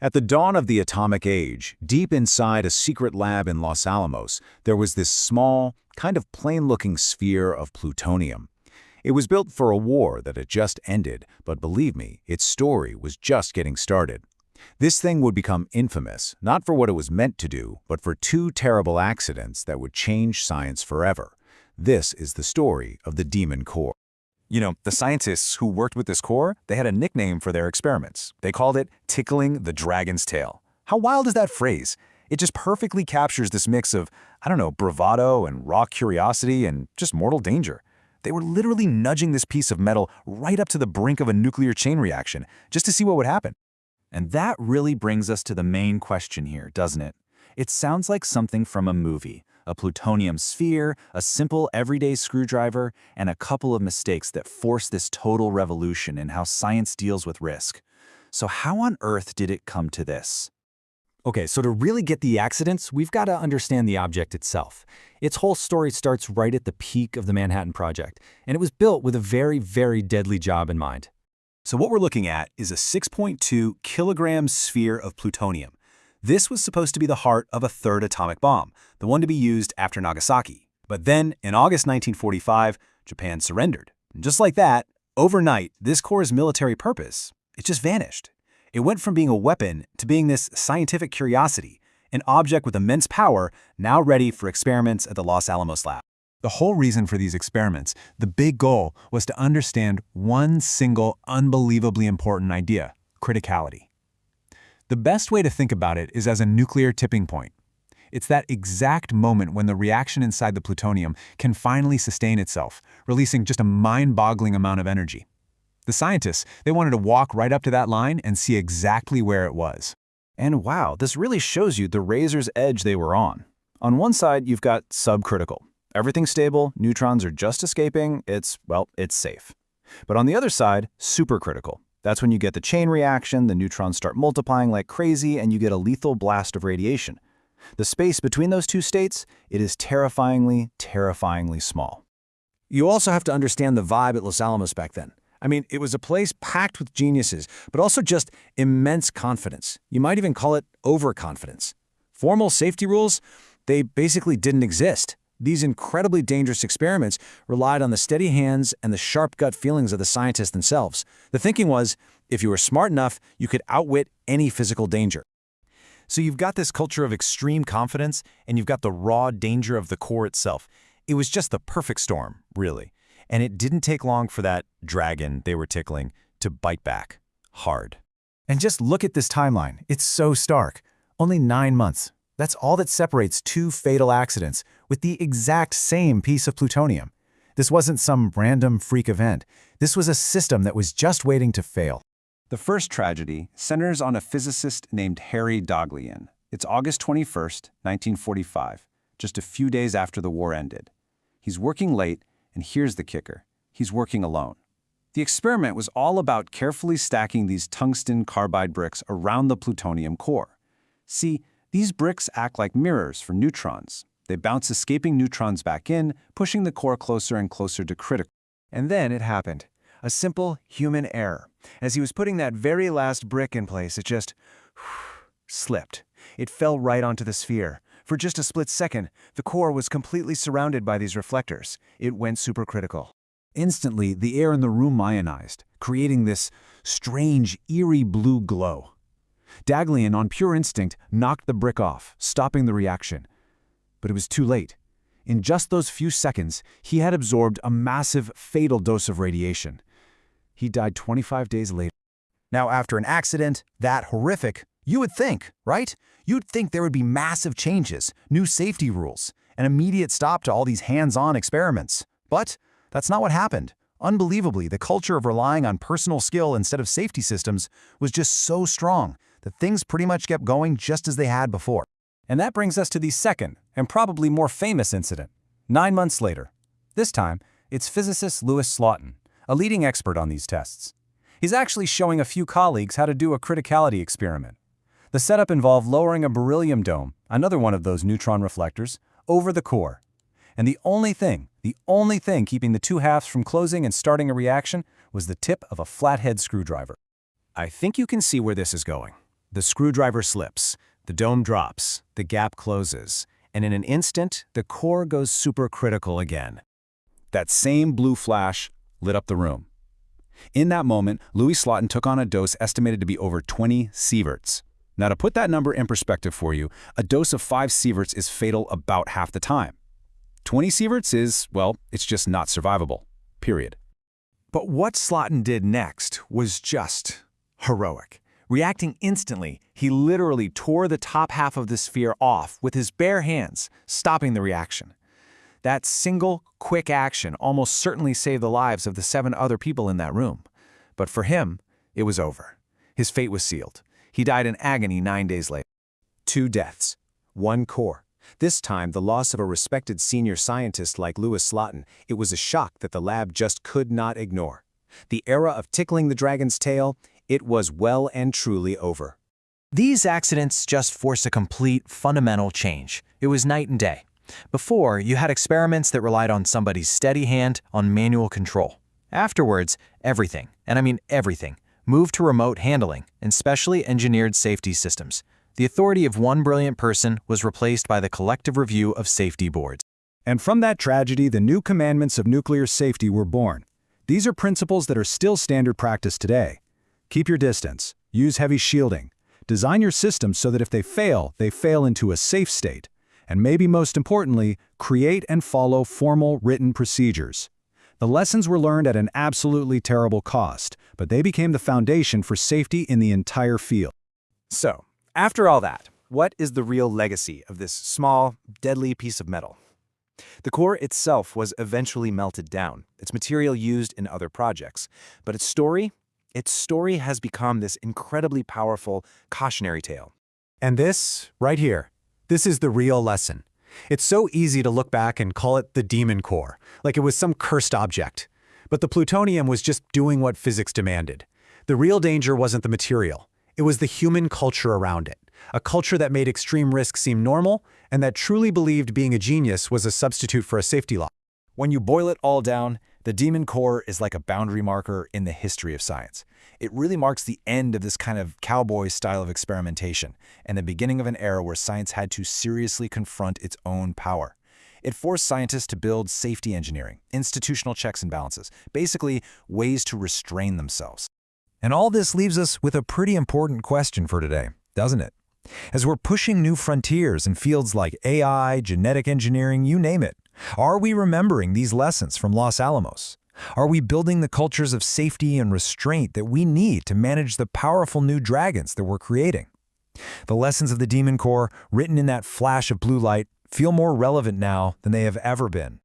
At the dawn of the atomic age, deep inside a secret lab in Los Alamos, there was this small, kind of plain-looking sphere of plutonium. It was built for a war that had just ended, but believe me, its story was just getting started. This thing would become infamous, not for what it was meant to do, but for two terrible accidents that would change science forever. This is the story of the Demon Core. You know, the scientists who worked with this core, they had a nickname for their experiments. They called it tickling the dragon's tail. How wild is that phrase? It just perfectly captures this mix of, bravado and raw curiosity and just mortal danger. They were literally nudging this piece of metal right up to the brink of a nuclear chain reaction just to see what would happen. And that really brings us to the main question here, doesn't it? It sounds like something from a movie. A plutonium sphere, a simple everyday screwdriver, and a couple of mistakes that force this total revolution in how science deals with risk. So how on earth did it come to this? Okay, so to really get the accidents, we've got to understand the object itself. Its whole story starts right at the peak of the Manhattan Project, and it was built with a very, very deadly job in mind. So what we're looking at is a 6.2 kilogram sphere of plutonium. This was supposed to be the heart of a third atomic bomb, the one to be used after Nagasaki. But then, in August 1945, Japan surrendered. And just like that, overnight, this core's military purpose, it just vanished. It went from being a weapon to being this scientific curiosity, an object with immense power now ready for experiments at the Los Alamos lab. The whole reason for these experiments, the big goal, was to understand one single, unbelievably important idea: criticality. The best way to think about it is as a nuclear tipping point. It's that exact moment when the reaction inside the plutonium can finally sustain itself, releasing just a mind-boggling amount of energy. The scientists, they wanted to walk right up to that line and see exactly where it was. And wow, this really shows you the razor's edge they were on. On one side, you've got subcritical. Everything's stable, neutrons are just escaping, it's safe. But on the other side, supercritical. That's when you get the chain reaction, the neutrons start multiplying like crazy, and you get a lethal blast of radiation. The space between those two states, it is terrifyingly, terrifyingly small. You also have to understand the vibe at Los Alamos back then. I mean, it was a place packed with geniuses, but also just immense confidence. You might even call it overconfidence. Formal safety rules, they basically didn't exist. These incredibly dangerous experiments relied on the steady hands and the sharp gut feelings of the scientists themselves. The thinking was, if you were smart enough, you could outwit any physical danger. So you've got this culture of extreme confidence, and you've got the raw danger of the core itself. It was just the perfect storm, really. And it didn't take long for that dragon they were tickling to bite back hard. And just look at this timeline. It's so stark. Only 9 months. That's all that separates two fatal accidents with the exact same piece of plutonium. This wasn't some random freak event. This was a system that was just waiting to fail. The first tragedy centers on a physicist named Daghlian. It's August 21st, 1945, just a few days after the war ended. He's working late, and here's the kicker. He's working alone. The experiment was all about carefully stacking these tungsten carbide bricks around the plutonium core. See, these bricks act like mirrors for neutrons. They bounce escaping neutrons back in, pushing the core closer and closer to critical. And then it happened. A simple human error. As he was putting that very last brick in place, it just slipped. It fell right onto the sphere. For just a split second, the core was completely surrounded by these reflectors. It went supercritical. Instantly, the air in the room ionized, creating this strange, eerie blue glow. Daghlian, on pure instinct, knocked the brick off, stopping the reaction. But it was too late. In just those few seconds, he had absorbed a massive, fatal dose of radiation. He died 25 days later. Now, after an accident that horrific, you would think, right? You'd think there would be massive changes, new safety rules, an immediate stop to all these hands-on experiments. But that's not what happened. Unbelievably, the culture of relying on personal skill instead of safety systems was just so strong that things pretty much kept going just as they had before. And that brings us to the second, and probably more famous incident. 9 months later. This time, it's physicist Slotin, a leading expert on these tests. He's actually showing a few colleagues how to do a criticality experiment. The setup involved lowering a beryllium dome, another one of those neutron reflectors, over the core. And the only thing keeping the two halves from closing and starting a reaction was the tip of a flathead screwdriver. I think you can see where this is going. The screwdriver slips, the dome drops, the gap closes, and in an instant, the core goes supercritical again. That same blue flash lit up the room. In that moment, Louis Slotin took on a dose estimated to be over 20 sieverts. Now, to put that number in perspective for you, a dose of 5 sieverts is fatal about half the time. 20 sieverts is, well, it's just not survivable. Period. But what Slotin did next was just heroic. Reacting instantly, he literally tore the top half of the sphere off with his bare hands, stopping the reaction. That single, quick action almost certainly saved the lives of the 7 other people in that room. But for him, it was over. His fate was sealed. He died in agony 9 days later. 2 deaths, 1 core. This time, the loss of a respected senior scientist like Louis Slotin. It was a shock that the lab just could not ignore. The era of tickling the dragon's tail, it was well and truly over. These accidents just forced a complete, fundamental change. It was night and day. Before, you had experiments that relied on somebody's steady hand, on manual control. Afterwards, everything, and I mean everything, moved to remote handling and specially engineered safety systems. The authority of one brilliant person was replaced by the collective review of safety boards. And from that tragedy, the new commandments of nuclear safety were born. These are principles that are still standard practice today. Keep your distance, use heavy shielding, design your systems so that if they fail into a safe state. And maybe most importantly, create and follow formal written procedures. The lessons were learned at an absolutely terrible cost, but they became the foundation for safety in the entire field. So, after all that, what is the real legacy of this small, deadly piece of metal? The core itself was eventually melted down, its material used in other projects, but its story has become this incredibly powerful cautionary tale. And this, right here, this is the real lesson. It's so easy to look back and call it the demon core, like it was some cursed object. But the plutonium was just doing what physics demanded. The real danger wasn't the material. It was the human culture around it, a culture that made extreme risk seem normal and that truly believed being a genius was a substitute for a safety law. When you boil it all down, the demon core is like a boundary marker in the history of science. It really marks the end of this kind of cowboy style of experimentation and the beginning of an era where science had to seriously confront its own power. It forced scientists to build safety engineering, institutional checks and balances, basically ways to restrain themselves. And all this leaves us with a pretty important question for today, doesn't it? As we're pushing new frontiers in fields like AI, genetic engineering, you name it, are we remembering these lessons from Los Alamos? Are we building the cultures of safety and restraint that we need to manage the powerful new dragons that we're creating? The lessons of the demon core, written in that flash of blue light, feel more relevant now than they have ever been.